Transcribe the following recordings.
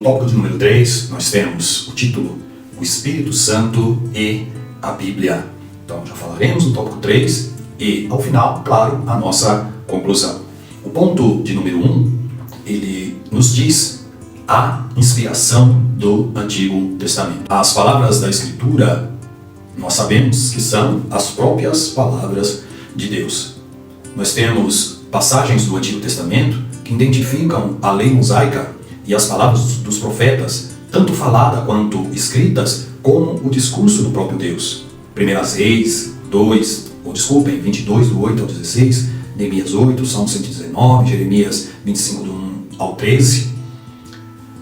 No tópico de número 3, nós temos o título O Espírito Santo e a Bíblia. Então já falaremos no tópico 3 e, ao final, claro, a nossa conclusão. O ponto de número 1, ele nos diz a inspiração do Antigo Testamento. As palavras da Escritura, nós sabemos que são as próprias palavras de Deus. Nós temos passagens do Antigo Testamento que identificam a lei mosaica e as palavras dos profetas, tanto falada quanto escritas, como o discurso do próprio Deus. 1 Reis 22, do 8 ao 16, Neemias 8, Salmo 119, Jeremias 25, do 1 ao 13.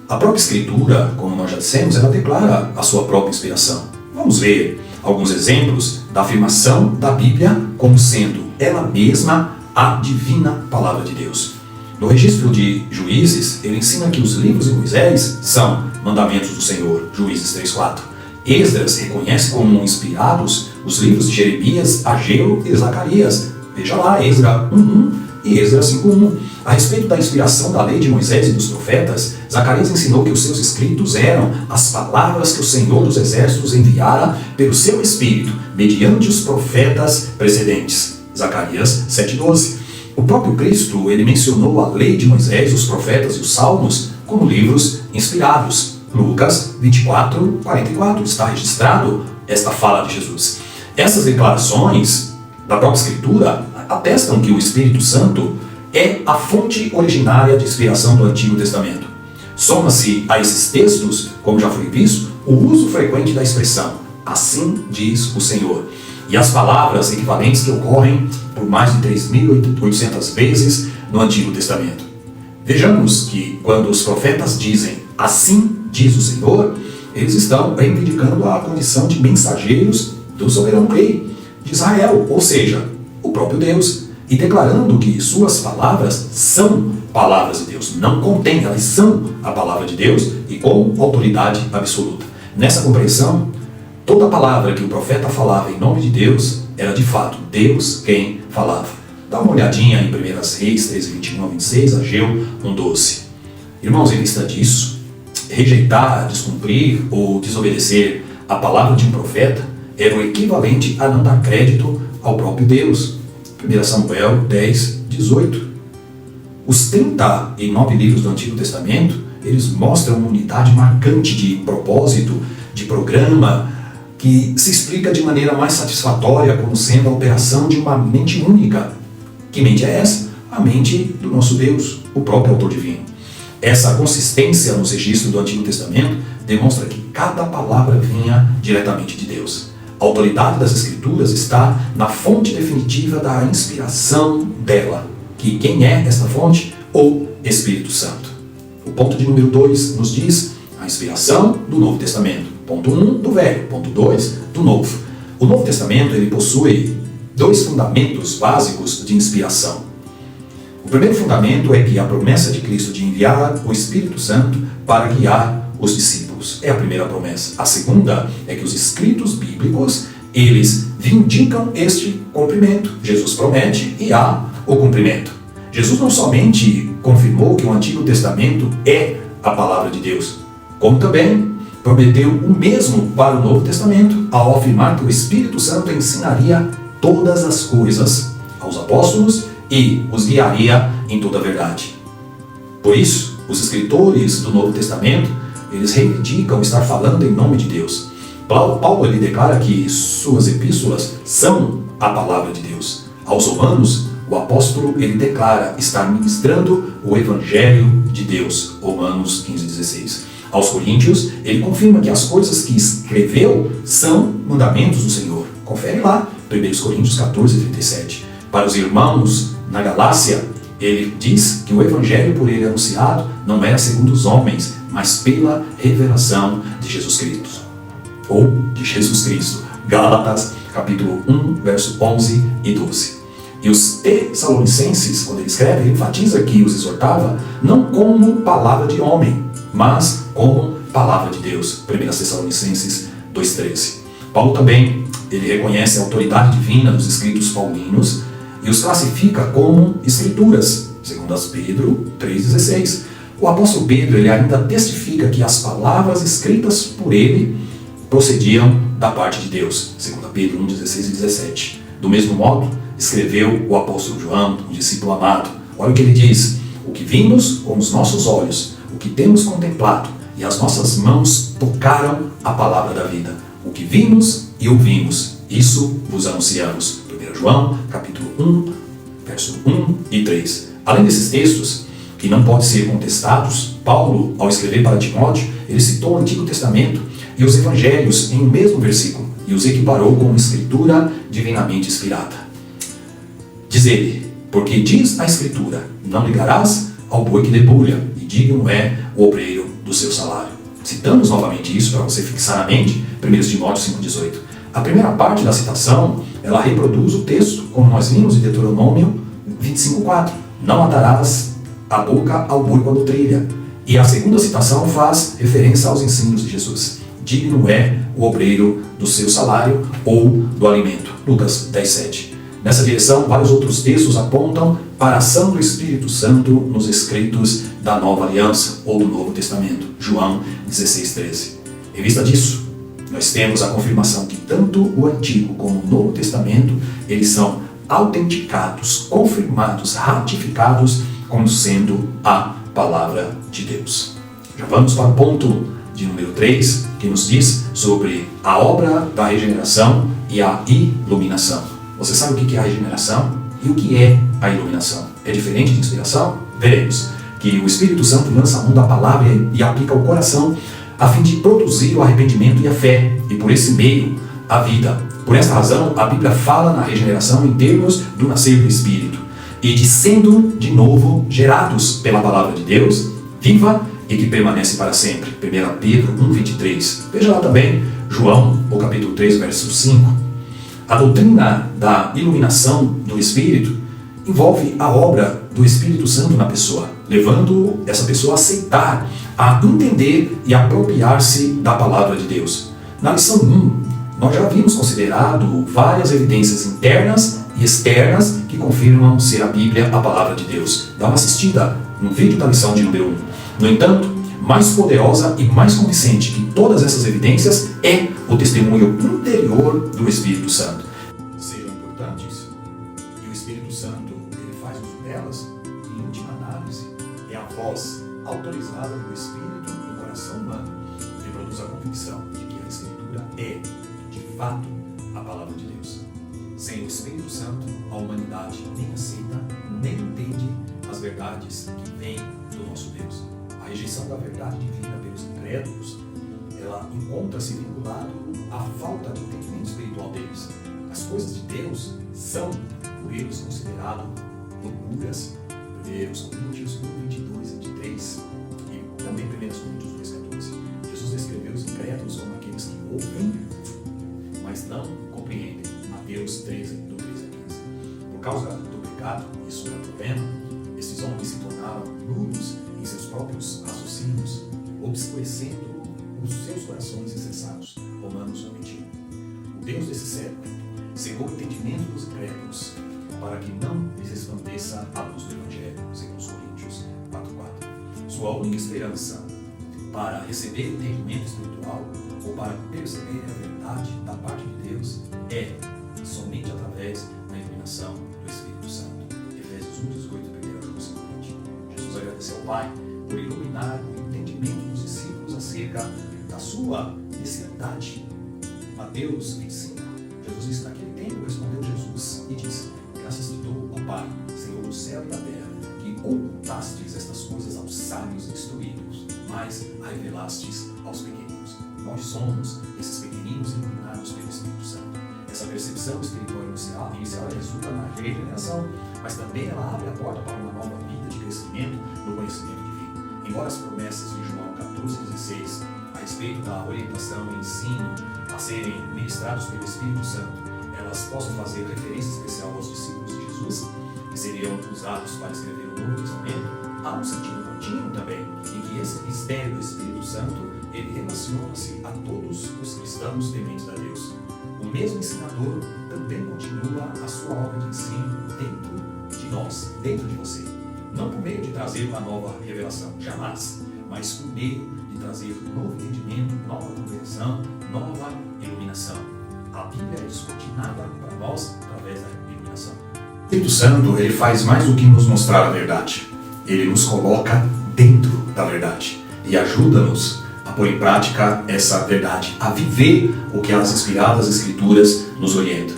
A própria Escritura, como nós já dissemos, ela declara a sua própria inspiração. Vamos ver alguns exemplos da afirmação da Bíblia como sendo ela mesma a divina palavra de Deus. No registro de Juízes, ele ensina que os livros de Moisés são mandamentos do Senhor, Juízes 3:4. Esdras reconhece como inspirados os livros de Jeremias, Ageu e Zacarias. Veja lá, Esdras 1:1 e Esdras 5:1. A respeito da inspiração da lei de Moisés e dos profetas, Zacarias ensinou que os seus escritos eram as palavras que o Senhor dos Exércitos enviara pelo seu Espírito, mediante os profetas precedentes. Zacarias 7:12. O próprio Cristo, ele mencionou a lei de Moisés, os profetas e os salmos como livros inspirados. Lucas 24:44 está registrado esta fala de Jesus. Essas declarações da própria Escritura atestam que o Espírito Santo é a fonte originária de inspiração do Antigo Testamento. Soma-se a esses textos, como já foi visto, o uso frequente da expressão "assim diz o Senhor", e as palavras equivalentes que ocorrem por mais de 3.800 vezes no Antigo Testamento. Vejamos que quando os profetas dizem "assim diz o Senhor", eles estão reivindicando a condição de mensageiros do soberano rei de Israel, ou seja, o próprio Deus, e declarando que suas palavras são palavras de Deus, não contêm, elas são a palavra de Deus e com autoridade absoluta. Nessa compreensão, toda palavra que o profeta falava em nome de Deus era de fato Deus quem falava. Dá uma olhadinha em 1 Reis 13:21 a 26, Ageu 1:12. Irmãos, em vista disso, rejeitar, descumprir ou desobedecer a palavra de um profeta era o equivalente a não dar crédito ao próprio Deus. 1 Samuel 10:18. Os 39 livros do Antigo Testamento, eles mostram uma unidade marcante de propósito, de programa, que se explica de maneira mais satisfatória como sendo a operação de uma mente única. Que mente é essa? A mente do nosso Deus, o próprio autor divino. Essa consistência nos registros do Antigo Testamento demonstra que cada palavra vinha diretamente de Deus. A autoridade das Escrituras está na fonte definitiva da inspiração dela. Que quem é esta fonte? O Espírito Santo. O ponto de número 2 nos diz a inspiração do Novo Testamento. Ponto 1 do Velho, ponto 2 do Novo. O Novo Testamento ele possui dois fundamentos básicos de inspiração. O primeiro fundamento é que a promessa de Cristo de enviar o Espírito Santo para guiar os discípulos. É a primeira promessa. A segunda é que os escritos bíblicos, eles vindicam este cumprimento. Jesus promete e há o cumprimento. Jesus não somente confirmou que o Antigo Testamento é a palavra de Deus, como também prometeu o mesmo para o Novo Testamento, ao afirmar que o Espírito Santo ensinaria todas as coisas aos apóstolos e os guiaria em toda a verdade. Por isso, os escritores do Novo Testamento, eles reivindicam estar falando em nome de Deus. Paulo ele declara que suas epístolas são a palavra de Deus. Aos Romanos, o apóstolo ele declara estar ministrando o Evangelho de Deus. Romanos 15:16. Aos Coríntios, ele confirma que as coisas que escreveu são mandamentos do Senhor. Confere lá, 1 Coríntios 14:37. Para os irmãos na Galácia, ele diz que o Evangelho por ele anunciado não era segundo os homens, mas pela revelação de Jesus Cristo. Ou de Jesus Cristo. Gálatas, capítulo 1, verso 11 e 12. E os Tessalonicenses, quando ele escreve, ele enfatiza que os exortava não como palavra de homem, mas como palavra de Deus. 1 Tessalonicenses 2:13. Paulo também, ele reconhece a autoridade divina dos escritos paulinos e os classifica como escrituras. 2 Pedro 3:16. O apóstolo Pedro ele ainda testifica que as palavras escritas por ele procediam da parte de Deus. 2 Pedro 1, 16 e 17. Do mesmo modo, escreveu o apóstolo João, um discípulo amado. Olha o que ele diz: o que vimos com os nossos olhos, o que temos contemplado, e as nossas mãos tocaram a palavra da vida. O que vimos e ouvimos, isso vos anunciamos. 1 João, capítulo 1, verso 1 e 3. Além desses textos, que não podem ser contestados, Paulo, ao escrever para Timóteo, ele citou o Antigo Testamento e os Evangelhos em um mesmo versículo, e os equiparou com escritura divinamente inspirada. Diz ele: porque diz a Escritura, não ligarás ao boi que debulha, e digno é o obreiro do seu salário. Citamos novamente isso para você fixar na mente, 1 Timóteo 5,18. A primeira parte da citação, ela reproduz o texto, como nós vimos em Deuteronômio 25,4. Não atarás a boca ao boi quando trilha. E a segunda citação faz referência aos ensinos de Jesus. Digno é o obreiro do seu salário ou do alimento. Lucas 10,7. Nessa direção, vários outros textos apontam para a ação do Espírito Santo nos escritos da Nova Aliança ou do Novo Testamento. João 16,13. Em vista disso, nós temos a confirmação que tanto o Antigo como o Novo Testamento, eles são autenticados, confirmados, ratificados como sendo a palavra de Deus. Já vamos para o ponto de número 3, que nos diz sobre a obra da regeneração e a iluminação. Você sabe o que é a regeneração e o que é a iluminação? É diferente de inspiração? Veremos que o Espírito Santo lança a mão da palavra e aplica ao coração a fim de produzir o arrependimento e a fé, e por esse meio, a vida. Por essa razão, a Bíblia fala na regeneração em termos do nascer do Espírito, e de sendo de novo gerados pela palavra de Deus, viva e que permanece para sempre. 1 Pedro 1,23. Veja lá também João, o capítulo 3, verso 5. A doutrina da iluminação do Espírito envolve a obra do Espírito Santo na pessoa, levando essa pessoa a aceitar, a entender e apropriar-se da palavra de Deus. Na lição 1, nós já havíamos considerado várias evidências internas e externas que confirmam ser a Bíblia a palavra de Deus. Dá uma assistida no vídeo da lição de número 1. No entanto, mais poderosa e mais convincente que todas essas evidências é o testemunho interior do Espírito Santo. Sejam importantes, e o Espírito Santo ele faz uso delas, e em última análise, é a voz autorizada do Espírito no coração humano que produz a convicção de que a Escritura é, de fato, a palavra de Deus. Sem o Espírito Santo, a humanidade nem aceita, nem entende as verdades que vêm do nosso Deus. A rejeição da verdade divina pelos incrédulos, ela encontra-se vinculada à falta de entendimento espiritual deles. As coisas de Deus são, por eles, consideradas loucuras. 1 Coríntios 1, 22 e 23 e também 1 Coríntios 2, 14. Jesus descreveu os incrédulos como aqueles que ouvem, mas não compreendem. Mateus 13, do 13 a 15. Por causa do pecado, isso é um problema, esses homens se tornaram nulos em seus próprios raciocínios, obscurecendo os seus corações insensatos. Romanos 1:21. O Deus desse século cegou o entendimento dos incrédulos para que não lhes resplandeça a luz do Evangelho, segundo os Coríntios 4:4. Sua única esperança para receber entendimento espiritual ou para perceber a verdade da parte de Deus é somente através da iluminação do Espírito Santo. Efésios 1:18, 1 João 5:20. Jesus agradeceu ao Pai por iluminar o entendimento dos discípulos acerca da sua necessidade. Mateus 25. Jesus disse: naquele tempo respondeu Jesus e disse: graças te dou, ó Pai, Senhor do céu e da terra, que ocultastes estas coisas aos sábios instruídos, mas a revelastes aos pequeninos. Nós somos esses pequeninos iluminados pelo Espírito Santo. Essa percepção espiritual inicial resulta na regeneração, mas também ela abre a porta para uma nova vida de crescimento no conhecimento divino. Embora as promessas de João 14,16 a respeito da orientação e ensino a serem ministrados pelo Espírito Santo, elas possam fazer referência especial aos discípulos de Jesus, que seriam usados para escrever o Novo Testamento, há um sentido contínuo também, em que esse mistério do Espírito Santo, ele relaciona-se a todos os cristãos tementes a Deus. O mesmo ensinador também continua a sua obra de ensino dentro de nós, dentro de você. não por meio de trazer uma nova revelação, jamais, mas por meio de trazer um novo entendimento, nova compreensão, nova iluminação. A Bíblia é descortinada para nós através da iluminação. O Espírito Santo, ele faz mais do que nos mostrar a verdade. Ele nos coloca dentro da verdade e ajuda-nos a pôr em prática essa verdade, a viver o que as inspiradas Escrituras nos orientam.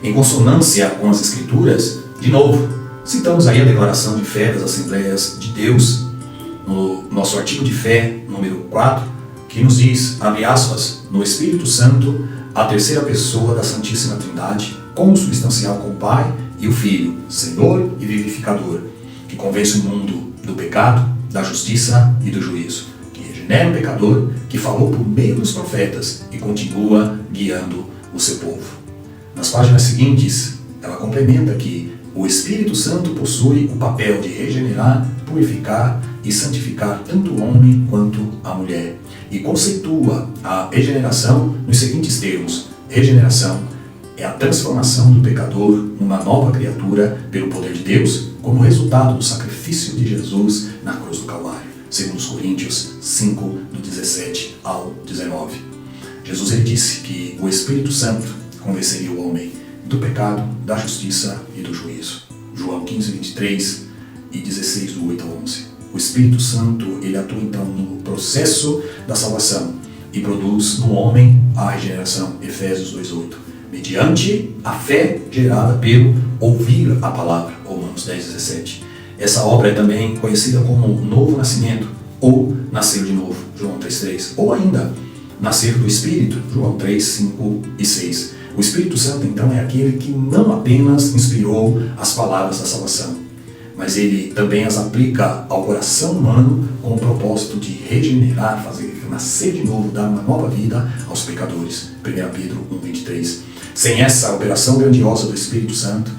Em consonância com as Escrituras, de novo, citamos aí a declaração de fé das Assembleias de Deus, no nosso artigo de fé, número 4, que nos diz, abre aspas, no Espírito Santo, a terceira pessoa da Santíssima Trindade, consubstancial com o Pai e o Filho, Senhor e vivificador, que convence o mundo do pecado, da justiça e do juízo, que regenera o pecador, que falou por meio dos profetas e continua guiando o seu povo. Nas páginas seguintes, ela complementa que o Espírito Santo possui o papel de regenerar, purificar e santificar tanto o homem quanto a mulher, e conceitua a regeneração nos seguintes termos: regeneração é a transformação do pecador numa nova criatura pelo poder de Deus, como resultado do sacrifício de Jesus na cruz do Calvário, segundo os Coríntios 5, do 17 ao 19. Jesus ele disse que o Espírito Santo convenceria o homem do pecado, da justiça e do juízo. João 15, 23 e 16, do 8 ao 11. O Espírito Santo ele atua então no processo da salvação e produz no homem a regeneração, Efésios 2:8, mediante a fé gerada pelo ouvir a palavra, Romanos 10:17. Essa obra é também conhecida como novo nascimento ou nascer de novo, João 3:3, ou ainda nascer do Espírito, João 3, 5 e 6. O Espírito Santo então é aquele que não apenas inspirou as palavras da salvação, mas ele também as aplica ao coração humano com o propósito de regenerar, fazer nascer de novo, dar uma nova vida aos pecadores. 1 Pedro 1:23. Sem essa operação grandiosa do Espírito Santo,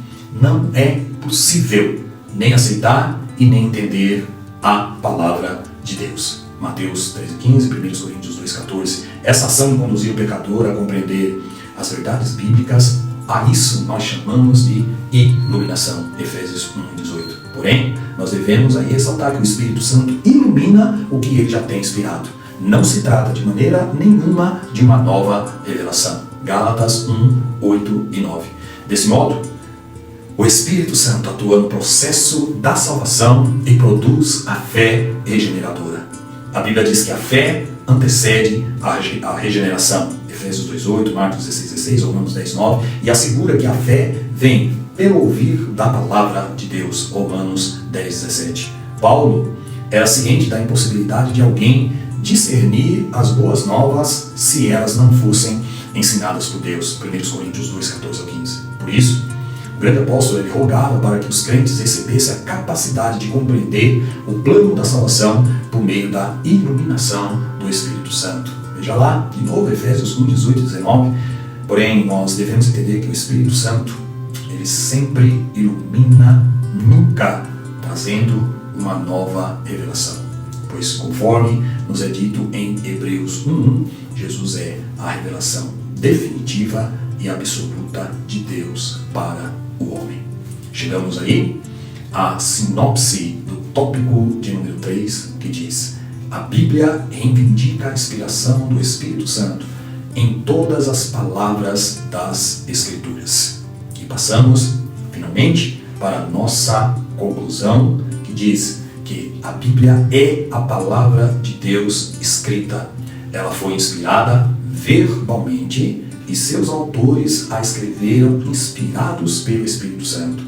não é possível nem aceitar e nem entender a palavra de Deus. Mateus 13:15, 1 Coríntios 2:14. Essa ação de conduzir o pecador a compreender as verdades bíblicas, a isso nós chamamos de iluminação, Efésios 1:18. Porém, nós devemos aí ressaltar que o Espírito Santo ilumina o que ele já tem inspirado. Não se trata de maneira nenhuma de uma nova revelação. Gálatas 1:8 e 9. Desse modo, o Espírito Santo atua no processo da salvação e produz a fé regeneradora. A Bíblia diz que a fé antecede a regeneração, Efésios 2:8, Marcos 16:16, Romanos 10:9, e assegura que a fé vem pelo ouvir da palavra de Deus, Romanos 10:17. Paulo era ciente da impossibilidade de alguém discernir as boas novas se elas não fossem ensinadas por Deus, 1 Coríntios 2:14 ao 15. Por isso, o grande apóstolo ele rogava para que os crentes recebessem a capacidade de compreender o plano da salvação por meio da iluminação do Espírito Santo. Veja lá, de novo, Efésios 1:18 e 19. Porém, nós devemos entender que o Espírito Santo, ele sempre ilumina, nunca trazendo uma nova revelação. Pois, conforme nos é dito em Hebreus 1:1, Jesus é a revelação definitiva e absoluta de Deus para o homem. Chegamos aí à sinopse do tópico de número 3, que diz: a Bíblia reivindica a inspiração do Espírito Santo em todas as palavras das Escrituras. E passamos, finalmente, para a nossa conclusão, que diz que a Bíblia é a palavra de Deus escrita. Ela foi inspirada verbalmente e seus autores a escreveram inspirados pelo Espírito Santo.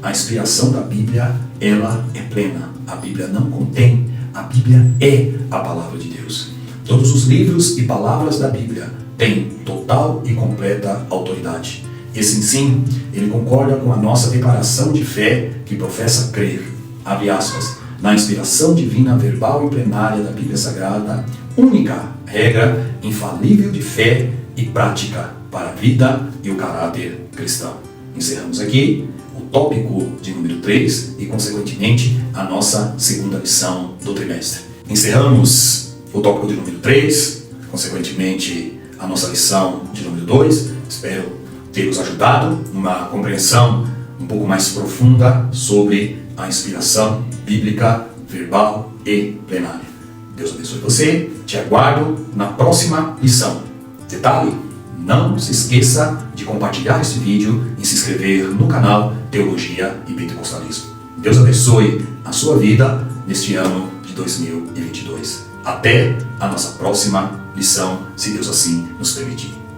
A inspiração da Bíblia, ela é plena. A Bíblia não contém, a Bíblia é a palavra de Deus. Todos os livros e palavras da Bíblia têm total e completa autoridade. Esse ensino, ele concorda com a nossa declaração de fé que professa crer, abre aspas, na inspiração divina verbal e plenária da Bíblia Sagrada, única regra infalível de fé e prática para a vida e o caráter cristão. Encerramos aqui o tópico de número 3 e, consequentemente, a nossa segunda lição do trimestre. Encerramos o tópico de número 3, consequentemente, a nossa lição de número 2. Espero ter os ajudado numa compreensão um pouco mais profunda sobre a inspiração bíblica, verbal e plenária. Deus abençoe você, te aguardo na próxima lição. Detalhe, não se esqueça de compartilhar este vídeo e se inscrever no canal Teologia e Pentecostalismo. Deus abençoe a sua vida neste ano de 2022. Até a nossa próxima lição, se Deus assim nos permitir.